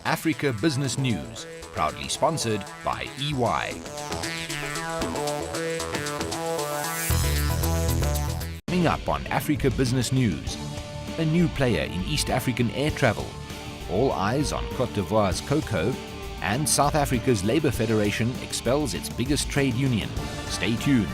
Africa Business News, proudly sponsored by EY. Coming up on Africa Business News, a new player in East African air travel, all eyes on Cote d'Ivoire's cocoa, and South Africa's Labour Federation expels its biggest trade union. Stay tuned.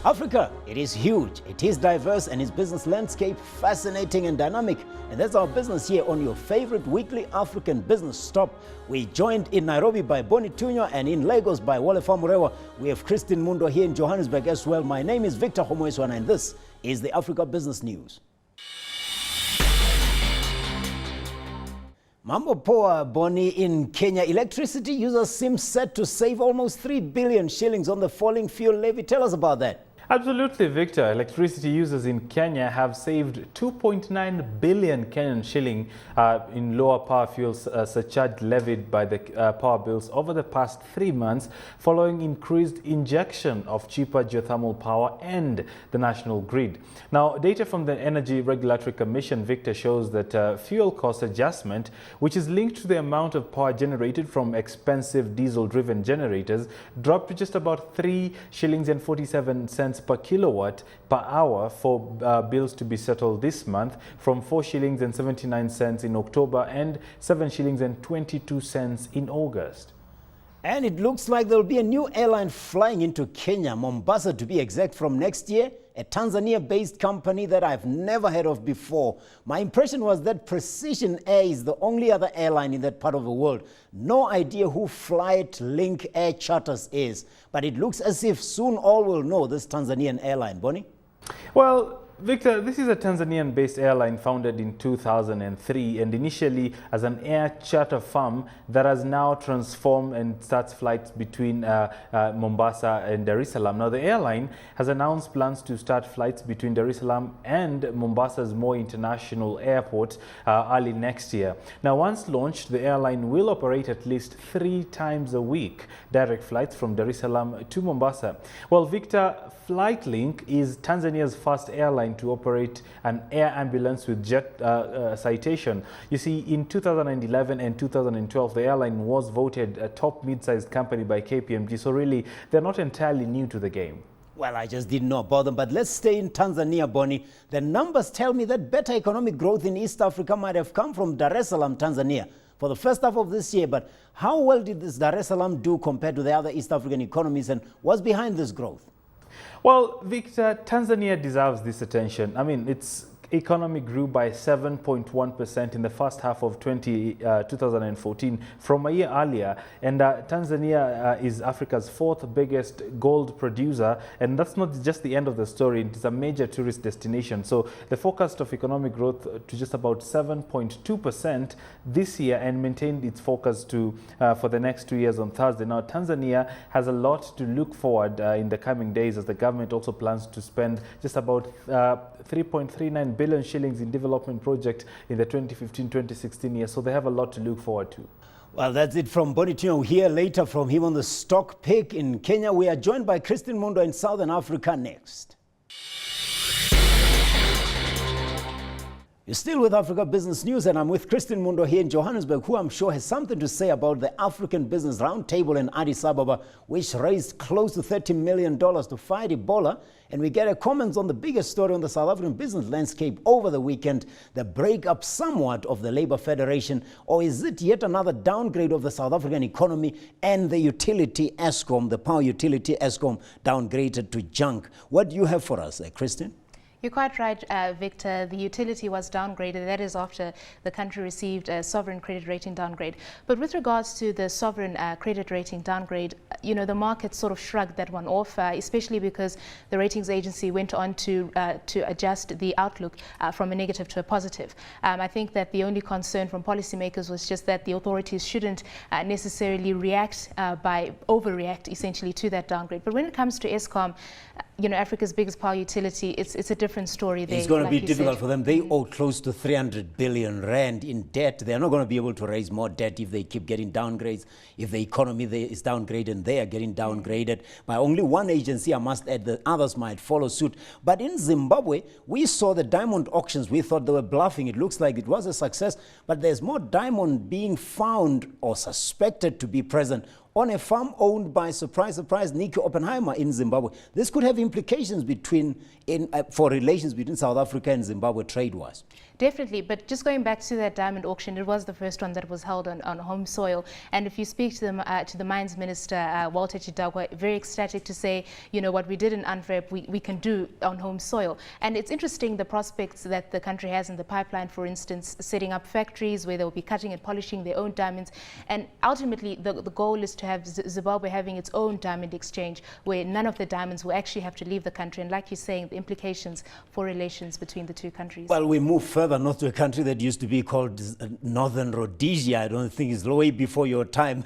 Africa, it is huge, it is diverse, and its business landscape fascinating and dynamic. And that's our business here on your favorite weekly African business stop. We joined in Nairobi by Boni Tunyo and in Lagos by Wole Famurewa. We have Christine Mundo here in Johannesburg as well. My name is Victor Homoeswana and this is the Africa Business News. Mambo poa, Boni. In Kenya, electricity users seem set to save almost 3 billion shillings on the falling fuel levy. Tell us about that. Absolutely, Victor. Electricity users in Kenya have saved 2.9 billion Kenyan shilling in lower power fuels surcharge levied by the power bills over the past 3 months following increased injection of cheaper geothermal power and the national grid. Now, data from the Energy Regulatory Commission, Victor, shows that fuel cost adjustment, which is linked to the amount of power generated from expensive diesel-driven generators, dropped to just about 3 shillings and 47 cents per kilowatt per hour for bills to be settled this month, from 4 shillings and 79 cents in October and 7 shillings and 22 cents in August. And it looks like there will be a new airline flying into Kenya, Mombasa to be exact, from next year, a Tanzania-based company that I've never heard of before. My impression was that Precision Air is the only other airline in that part of the world. No idea who Flight Link Air Charters is, but it looks as if soon all will know this Tanzanian airline. Boni? Well, Victor, this is a Tanzanian-based airline founded in 2003 and initially as an air charter firm that has now transformed and starts flights between Mombasa and Dar es Salaam. Now, the airline has announced plans to start flights between Dar es Salaam and Mombasa's Moi International Airport early next year. Now, once launched, the airline will operate at least 3 times a week direct flights from Dar es Salaam to Mombasa. Well, Victor, FlightLink is Tanzania's first airline to operate an air ambulance with jet citation. You see, in 2011 and 2012, the airline was voted a top mid-sized company by KPMG. So really, they're not entirely new to the game. Well, I just didn't know about them, but let's stay in Tanzania, Boni. The numbers tell me that better economic growth in East Africa might have come from Dar es Salaam, Tanzania, for the first half of this year. But how well did this Dar es Salaam do compared to the other East African economies, and what's behind this growth? Well, Victor, Tanzania deserves this attention. I mean, its economy grew by 7.1% in the first half of 2014 from a year earlier. And Tanzania is Africa's 4th biggest gold producer. And that's not just the end of the story. It's a major tourist destination. So the forecast of economic growth to just about 7.2% this year, and maintained its forecast to for the next 2 years on Thursday. Now, Tanzania has a lot to look forward in the coming days, as the government also plans to spend just about 3.39 billion shillings in development project in the 2015-2016 year. So they have a lot to look forward to. Well, that's it from Boni Tunyo. We'll hear later from him on the stock pick in Kenya. We are joined by Christine Mundo in Southern Africa next. You're still with Africa Business News, and I'm with Christine Mundo here in Johannesburg, who I'm sure has something to say about the African Business Roundtable in Addis Ababa, which raised close to $30 million to fight Ebola. And we get a comments on the biggest story on the South African business landscape over the weekend, the breakup somewhat of the Labour Federation. Or is it yet another downgrade of the South African economy and the utility Eskom, the power utility Eskom, downgraded to junk? What do you have for us, Christine? You're quite right, Victor. The utility was downgraded. That is after the country received a sovereign credit rating downgrade. But with regards to the sovereign credit rating downgrade, you know, the market sort of shrugged that one off, especially because the ratings agency went on to adjust the outlook from a negative to a positive. I think that the only concern from policymakers was just that the authorities shouldn't necessarily overreact essentially to that downgrade. But when it comes to Eskom, you know, Africa's biggest power utility, it's a different story there. It's going to like be difficult said. for them. They owe close to 300 billion rand in debt. They're not going to be able to raise more debt if they keep getting downgrades. If the economy is downgraded and they are getting downgraded by only one agency, I must add, the others might follow suit. But in Zimbabwe, we saw the diamond auctions. We thought they were bluffing. It looks like it was a success, but there's more diamond being found or suspected to be present on a farm owned by, surprise, surprise, Nico Oppenheimer in Zimbabwe. This could have implications for relations between South Africa and Zimbabwe trade-wise. Definitely, but just going back to that diamond auction, it was the first one that was held on home soil. And if you speak to the mines minister, Walter Chidagwa, very ecstatic to say, you know, what we did in Antwerp, we can do on home soil. And it's interesting the prospects that the country has in the pipeline, for instance, setting up factories where they'll be cutting and polishing their own diamonds. And ultimately, the goal is to have Zimbabwe having its own diamond exchange, where none of the diamonds will actually have to leave the country. And like you're saying, the implications for relations between the two countries. Well, we move further north to a country that used to be called Northern Rhodesia. I don't think it's way before your time,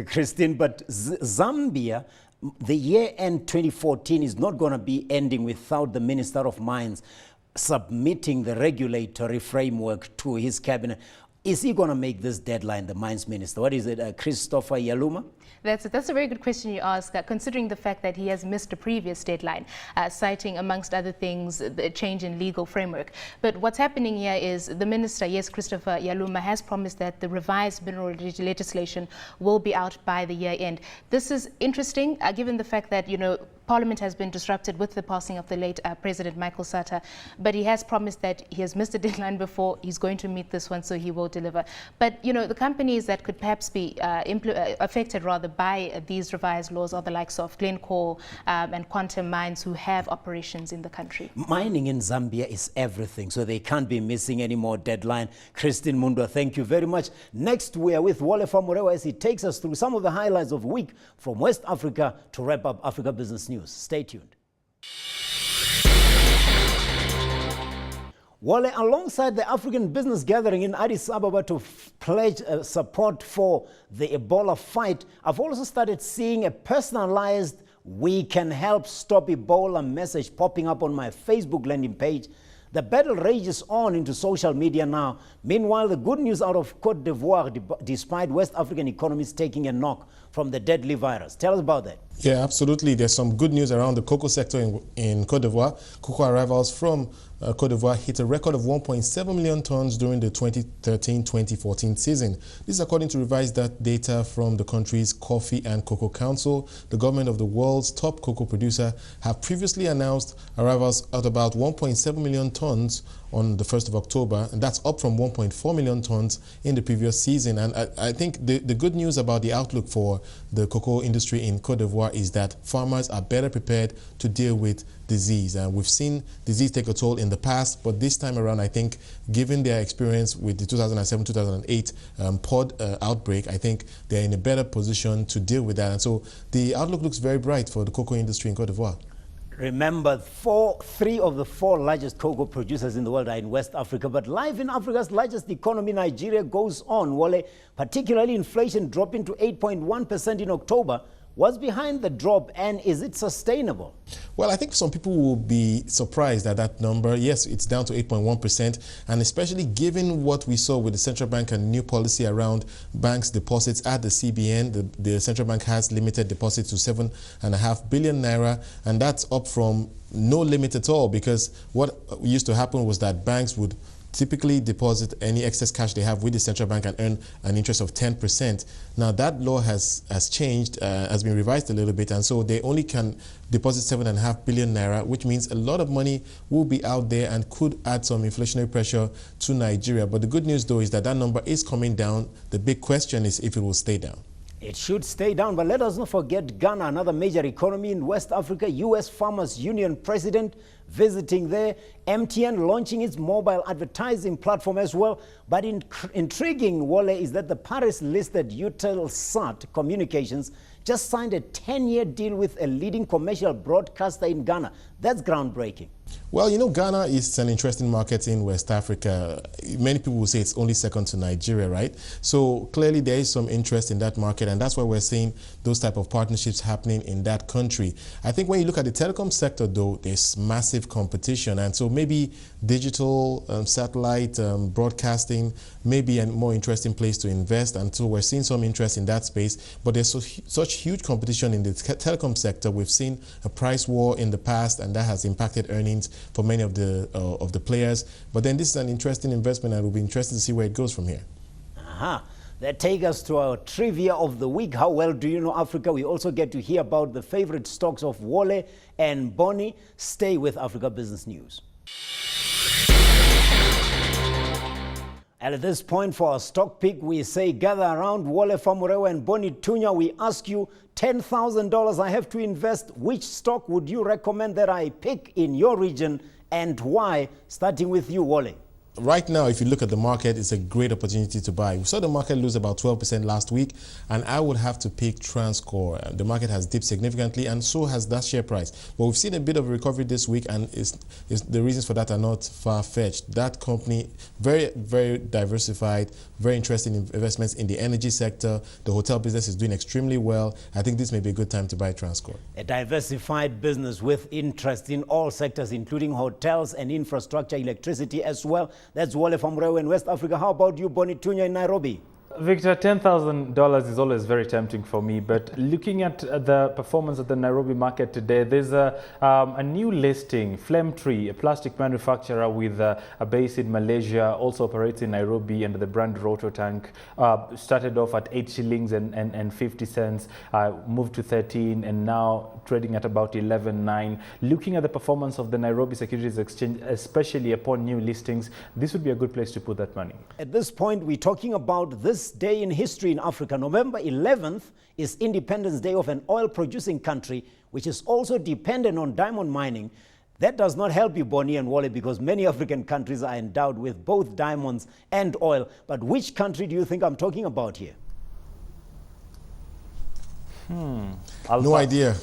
Christine, but Zambia, the year end 2014 is not going to be ending without the Minister of Mines submitting the regulatory framework to his cabinet. Is he going to make this deadline, the mines minister? What is it, Christopher Yaluma? That's a very good question you ask, considering the fact that he has missed a previous deadline, citing, amongst other things, the change in legal framework. But what's happening here is the minister, yes, Christopher Yaluma, has promised that the revised mineral legislation will be out by the year end. This is interesting, given the fact that, you know, Parliament has been disrupted with the passing of the late President Michael Sata, but he has promised that he has missed a deadline before. He's going to meet this one, so he will deliver. But, you know, the companies that could perhaps be affected rather by these revised laws are the likes of Glencore and Quantum Mines, who have operations in the country. Mining in Zambia is everything, so they can't be missing any more deadline. Christine Mundwa, thank you very much. Next, we are with Wale Famurewa as he takes us through some of the highlights of the week from West Africa to wrap up Africa Business News. Stay tuned. Wale, alongside the African business gathering in Addis Ababa to pledge support for the Ebola fight, I've also started seeing a personalized "We can help stop Ebola" message popping up on my Facebook landing page. The battle rages on into social media now. Meanwhile, the good news out of Cote D'Ivoire, despite West African economies taking a knock from the deadly virus. Tell us about that. Yeah, absolutely. There's some good news around the cocoa sector in Cote d'Ivoire. Cocoa arrivals from Cote d'Ivoire hit a record of 1.7 million tons during the 2013-2014 season. This is according to revised data from the country's Coffee and Cocoa Council. The government of the world's top cocoa producer have previously announced arrivals at about 1.7 million tons on the 1st of October, and that's up from 1.4 million tons in the previous season. And I think the good news about the outlook for the cocoa industry in Cote d'Ivoire is that farmers are better prepared to deal with disease. And we've seen disease take a toll in the past, but this time around, I think, given their experience with the 2007-2008 pod outbreak, I think they're in a better position to deal with that. And so the outlook looks very bright for the cocoa industry in Cote d'Ivoire. Remember, 3 of the 4 largest cocoa producers in the world are in West Africa, but life in Africa's largest economy, Nigeria, goes on. Wale, particularly inflation dropping to 8.1% in October. What's behind the drop, and is it sustainable? Well, I think some people will be surprised at that number. Yes, it's down to 8.1%, and especially given what we saw with the central bank and new policy around banks' deposits at the CBN. The central bank has limited deposits to 7.5 billion naira, and that's up from no limit at all, because what used to happen was that banks would typically deposit any excess cash they have with the central bank and earn an interest of 10%. Now that law has changed, has been revised a little bit, and so they only can deposit 7.5 billion naira, which means a lot of money will be out there and could add some inflationary pressure to Nigeria. But the good news, though, is that that number is coming down. The big question is if it will stay down. It should stay down, but let us not forget Ghana, another major economy in West Africa. U.S. Farmers Union president visiting there. MTN launching its mobile advertising platform as well. But intriguing, Wale, is that the Paris-listed Eutelsat Communications just signed a 10-year deal with a leading commercial broadcaster in Ghana. That's groundbreaking. Well, you know, Ghana is an interesting market in West Africa. Many people will say it's only second to Nigeria, right? So clearly there is some interest in that market, and that's why we're seeing those type of partnerships happening in that country. I think when you look at the telecom sector, though, there's massive competition, and so maybe digital, satellite, broadcasting may be a more interesting place to invest, and so we're seeing some interest in that space. But there's such huge competition in the telecom sector. We've seen a price war in the past, and that has impacted earnings for many of the players. But then this is an interesting investment, and it'll be interesting to see where it goes from here. That takes us to our trivia of the week. How well do you know Africa? We also get to hear about the favorite stocks of Wole and Bonnie. Stay with Africa Business News. And at this point for our stock pick, we say gather around Wole Famurewa and Bonnie Tunya. We ask you $10,000 I have to invest. Which stock would you recommend that I pick in your region and why? Starting with you, Wole. Right now, if you look at the market, it's a great opportunity to buy. We saw the market lose about 12% last week, and I would have to pick Transcore. The market has dipped significantly, and so has that share price. But we've seen a bit of a recovery this week, and the reasons for that are not far-fetched. That company, very, very diversified, very interesting investments in the energy sector. The hotel business is doing extremely well. I think this may be a good time to buy Transcore. A diversified business with interest in all sectors, including hotels and infrastructure, electricity as well. That's Wole Famurewa in West Africa. How about you, Bonnie Tunya in Nairobi? Victor, $10,000 is always very tempting for me, but looking at the performance of the Nairobi market today, there's a new listing, Flame Tree, a plastic manufacturer with a base in Malaysia, also operates in Nairobi under the brand Rototank. Started off at 8 shillings and 50 cents, moved to 13, and now trading at about 11.9. Looking at the performance of the Nairobi Securities Exchange, especially upon new listings, this would be a good place to put that money. At this point, we're talking about this day in history in Africa. November 11th is Independence Day of an oil-producing country, which is also dependent on diamond mining. That does not help you, Bonnie and Wole, because many African countries are endowed with both diamonds and oil. But which country do you think I'm talking about here? No idea.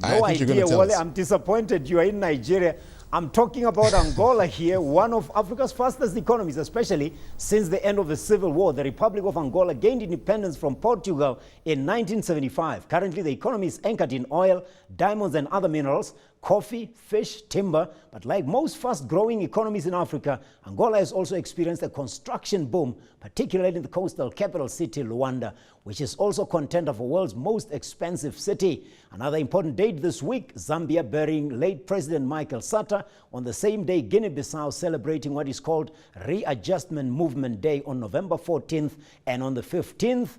No idea, Wole. I'm disappointed. You are in Nigeria. I'm talking about Angola here, one of Africa's fastest economies, especially since the end of the Civil War. The Republic of Angola gained independence from Portugal in 1975. Currently, the economy is anchored in oil, diamonds, and other minerals, coffee, fish, timber. But like most fast-growing economies in Africa, Angola has also experienced a construction boom, particularly in the coastal capital city, Luanda, which is also contender for the world's most expensive city. Another important date this week, Zambia burying late President Michael Sata. On the same day, Guinea-Bissau celebrating what is called Readjustment Movement Day on November 14th. And on the 15th,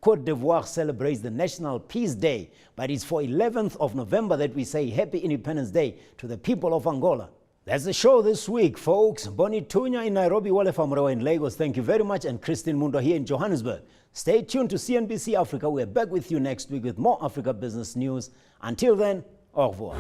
Cote D'Ivoire celebrates the National Peace Day. But it's for 11th of November that we say Happy Independence Day to the people of Angola. That's the show this week, folks. Bonnie Tunya in Nairobi, Wole Famurewa in Lagos. Thank you very much. And Christine Mundo here in Johannesburg. Stay tuned to CNBC Africa. We're back with you next week with more Africa business news. Until then, au revoir.